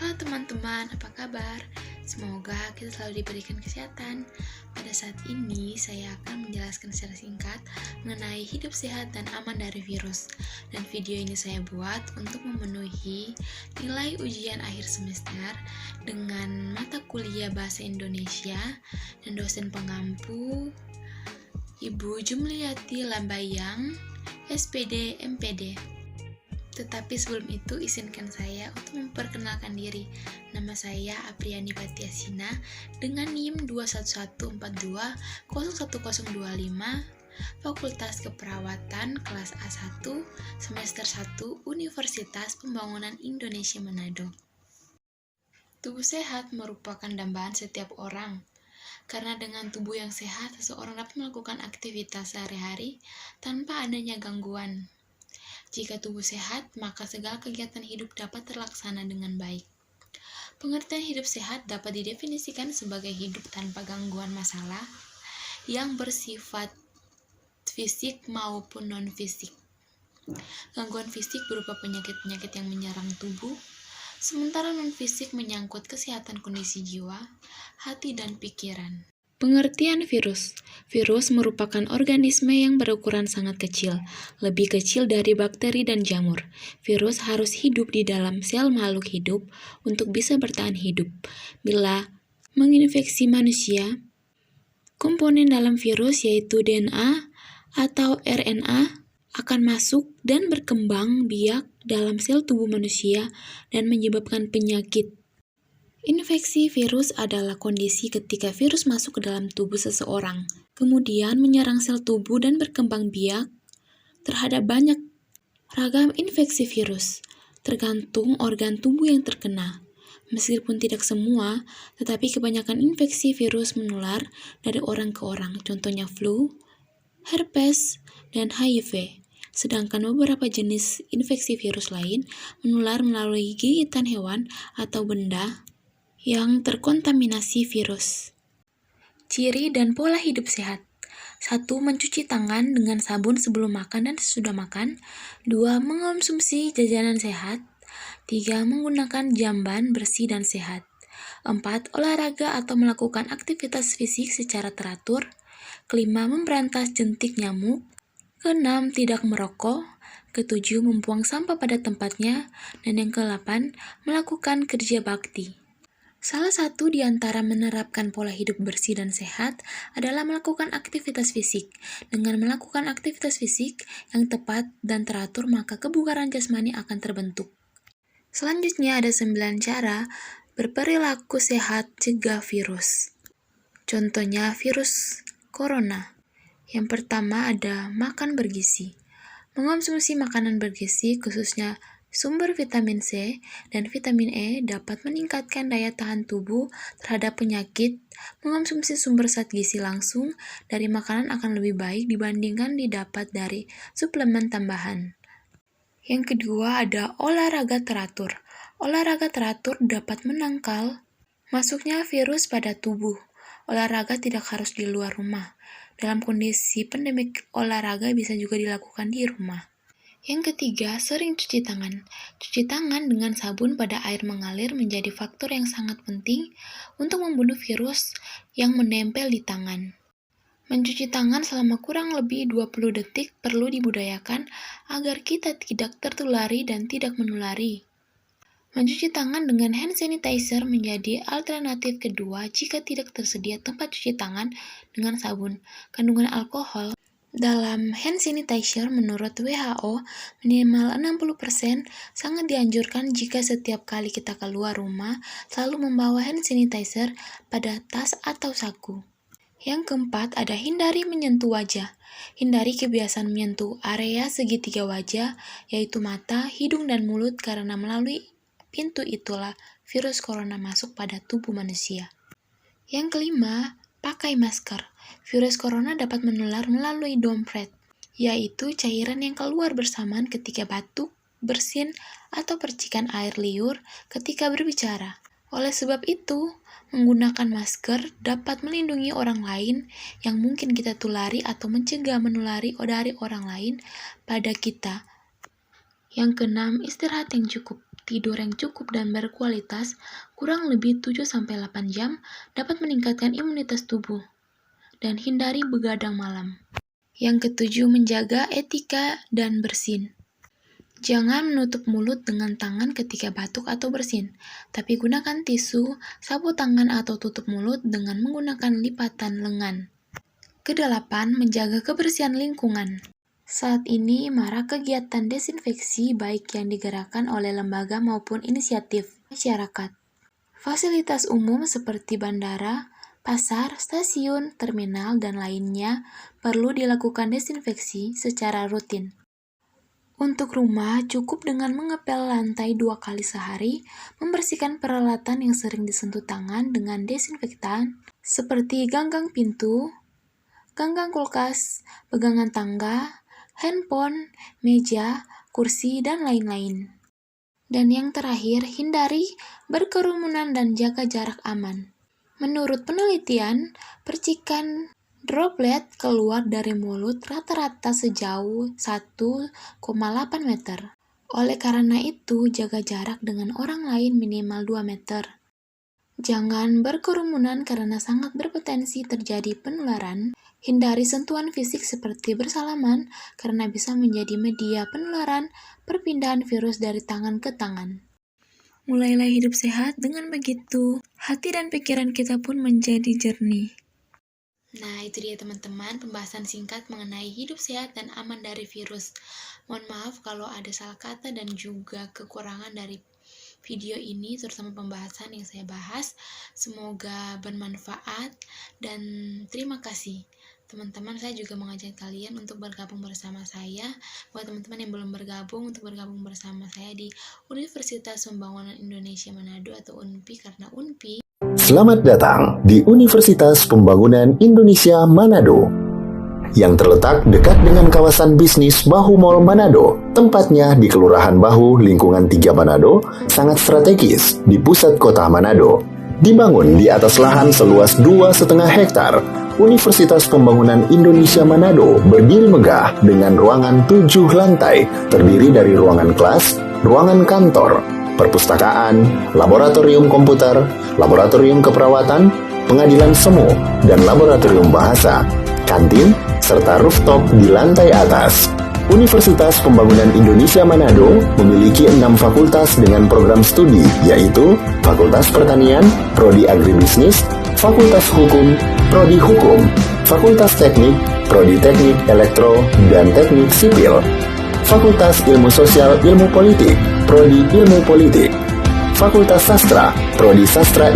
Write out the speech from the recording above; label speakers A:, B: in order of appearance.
A: Halo teman-teman, apa kabar? Semoga kita selalu diberikan kesehatan. Pada saat ini, saya akan menjelaskan secara singkat mengenai hidup sehat dan aman dari virus. Dan video ini saya buat untuk memenuhi nilai ujian akhir semester dengan mata kuliah Bahasa Indonesia dan dosen pengampu Ibu Jumliyati Lambayang, SPD MPD. Tetapi sebelum itu, izinkan saya untuk memperkenalkan diri. Nama saya Apriani Patiasina dengan NIM 21142 01025, Fakultas Keperawatan kelas A1, semester 1, Universitas Pembangunan Indonesia Manado. Tubuh sehat merupakan dambaan setiap orang. Karena dengan tubuh yang sehat, seseorang dapat melakukan aktivitas sehari-hari tanpa adanya gangguan. Jika tubuh sehat, maka segala kegiatan hidup dapat terlaksana dengan baik. Pengertian hidup sehat dapat didefinisikan sebagai hidup tanpa gangguan masalah yang bersifat fisik maupun non-fisik. Gangguan fisik berupa penyakit-penyakit yang menyerang tubuh, sementara non-fisik menyangkut kesehatan kondisi jiwa, hati, dan pikiran. Pengertian virus. Virus merupakan organisme yang berukuran sangat kecil, lebih kecil dari bakteri dan jamur. Virus harus hidup di dalam sel makhluk hidup untuk bisa bertahan hidup. Bila menginfeksi manusia, komponen dalam virus yaitu DNA atau RNA akan masuk dan berkembang biak dalam sel tubuh manusia dan menyebabkan penyakit. Infeksi virus adalah kondisi ketika virus masuk ke dalam tubuh seseorang, kemudian menyerang sel tubuh dan berkembang biak terhadap banyak ragam infeksi virus, tergantung organ tubuh yang terkena. Meskipun tidak semua, tetapi kebanyakan infeksi virus menular dari orang ke orang, contohnya flu, herpes, dan HIV. Sedangkan beberapa jenis infeksi virus lain menular melalui gigitan hewan atau benda yang terkontaminasi virus. Ciri dan pola hidup sehat. 1. Mencuci tangan dengan sabun sebelum makan dan sesudah makan. 2. Mengonsumsi jajanan sehat. 3. Menggunakan jamban bersih dan sehat. 4. Olahraga atau melakukan aktivitas fisik secara teratur. 5. Memberantas jentik nyamuk. 6. Tidak merokok. 7. Membuang sampah pada tempatnya. Dan yang ke-8, melakukan kerja bakti. Salah satu di antara menerapkan pola hidup bersih dan sehat adalah melakukan aktivitas fisik. Dengan melakukan aktivitas fisik yang tepat dan teratur, maka kebugaran jasmani akan terbentuk. Selanjutnya ada 9 cara berperilaku sehat cegah virus. Contohnya virus corona. Yang pertama ada makan bergizi. Mengonsumsi makanan bergizi, khususnya sumber vitamin C dan vitamin E, dapat meningkatkan daya tahan tubuh terhadap penyakit. Mengonsumsi sumber zat gizi langsung dari makanan akan lebih baik dibandingkan didapat dari suplemen tambahan. Yang kedua ada olahraga teratur. Olahraga teratur dapat menangkal masuknya virus pada tubuh. Olahraga tidak harus di luar rumah. Dalam kondisi pandemik, olahraga bisa juga dilakukan di rumah. Yang ketiga, sering cuci tangan. Cuci tangan dengan sabun pada air mengalir menjadi faktor yang sangat penting untuk membunuh virus yang menempel di tangan. Mencuci tangan selama kurang lebih 20 detik perlu dibudayakan agar kita tidak tertulari dan tidak menulari. Mencuci tangan dengan hand sanitizer menjadi alternatif kedua jika tidak tersedia tempat cuci tangan dengan sabun. Kandungan alkohol dalam hand sanitizer menurut WHO minimal 60%. Sangat dianjurkan jika setiap kali kita keluar rumah selalu membawa hand sanitizer pada tas atau saku. Yang keempat ada hindari menyentuh wajah. Hindari kebiasaan menyentuh area segitiga wajah, yaitu mata, hidung, dan mulut, karena melalui pintu itulah virus corona masuk pada tubuh manusia. Yang kelima, pakai masker. Virus corona dapat menular melalui droplet, yaitu cairan yang keluar bersamaan ketika batuk, bersin, atau percikan air liur ketika berbicara. Oleh sebab itu, menggunakan masker dapat melindungi orang lain yang mungkin kita tulari atau mencegah menulari dari orang lain pada kita. Yang keenam, istirahat yang cukup. Tidur yang cukup dan berkualitas, kurang lebih 7-8 jam, dapat meningkatkan imunitas tubuh. Dan hindari begadang malam. Yang ketujuh, menjaga etika dan bersin. Jangan menutup mulut dengan tangan ketika batuk atau bersin, tapi gunakan tisu, sapu tangan atau tutup mulut dengan menggunakan lipatan lengan. Kedelapan, menjaga kebersihan lingkungan. Saat ini marak kegiatan desinfeksi baik yang digerakkan oleh lembaga maupun inisiatif masyarakat. Fasilitas umum seperti bandara, pasar, stasiun, terminal, dan lainnya perlu dilakukan desinfeksi secara rutin. Untuk rumah, cukup dengan mengepel lantai 2 kali sehari, membersihkan peralatan yang sering disentuh tangan dengan desinfektan, seperti ganggang pintu, ganggang kulkas, pegangan tangga, handphone, meja, kursi, dan lain-lain. Dan yang terakhir, hindari berkerumunan dan jaga jarak aman. Menurut penelitian, percikan droplet keluar dari mulut rata-rata sejauh 1,8 meter. Oleh karena itu, jaga jarak dengan orang lain minimal 2 meter. Jangan berkerumunan karena sangat berpotensi terjadi penularan. Hindari sentuhan fisik seperti bersalaman karena bisa menjadi media penularan perpindahan virus dari tangan ke tangan. Mulailah hidup sehat, dengan begitu hati dan pikiran kita pun menjadi jernih. Nah, itu dia teman-teman pembahasan singkat mengenai hidup sehat dan aman dari virus. Mohon maaf kalau ada salah kata dan juga kekurangan dari video ini, terutama pembahasan yang saya bahas. Semoga bermanfaat dan terima kasih. Teman-teman, saya juga mengajak kalian untuk bergabung bersama saya. Buat teman-teman yang belum bergabung, untuk bergabung bersama saya di Universitas Pembangunan Indonesia Manado atau UNPI, karena UNPI.
B: Selamat datang di Universitas Pembangunan Indonesia Manado yang terletak dekat dengan kawasan bisnis Bahu Mall Manado. Tempatnya di Kelurahan Bahu, lingkungan 3 Manado, sangat strategis di pusat kota Manado. Dibangun di atas lahan seluas 2,5 hektar, Universitas Pembangunan Indonesia Manado berdiri megah dengan ruangan 7 lantai, terdiri dari ruangan kelas, ruangan kantor, perpustakaan, laboratorium komputer, laboratorium keperawatan, pengadilan semu, dan laboratorium bahasa, kantin, serta rooftop di lantai atas. Universitas Pembangunan Indonesia Manado memiliki 6 fakultas dengan program studi, yaitu Fakultas Pertanian, Prodi Agribisnis, Fakultas Hukum, Prodi Hukum, Fakultas Teknik, Prodi Teknik Elektro dan Teknik Sipil, Fakultas Ilmu Sosial Ilmu Politik, Prodi Ilmu Politik, Fakultas Sastra, Prodi Sastra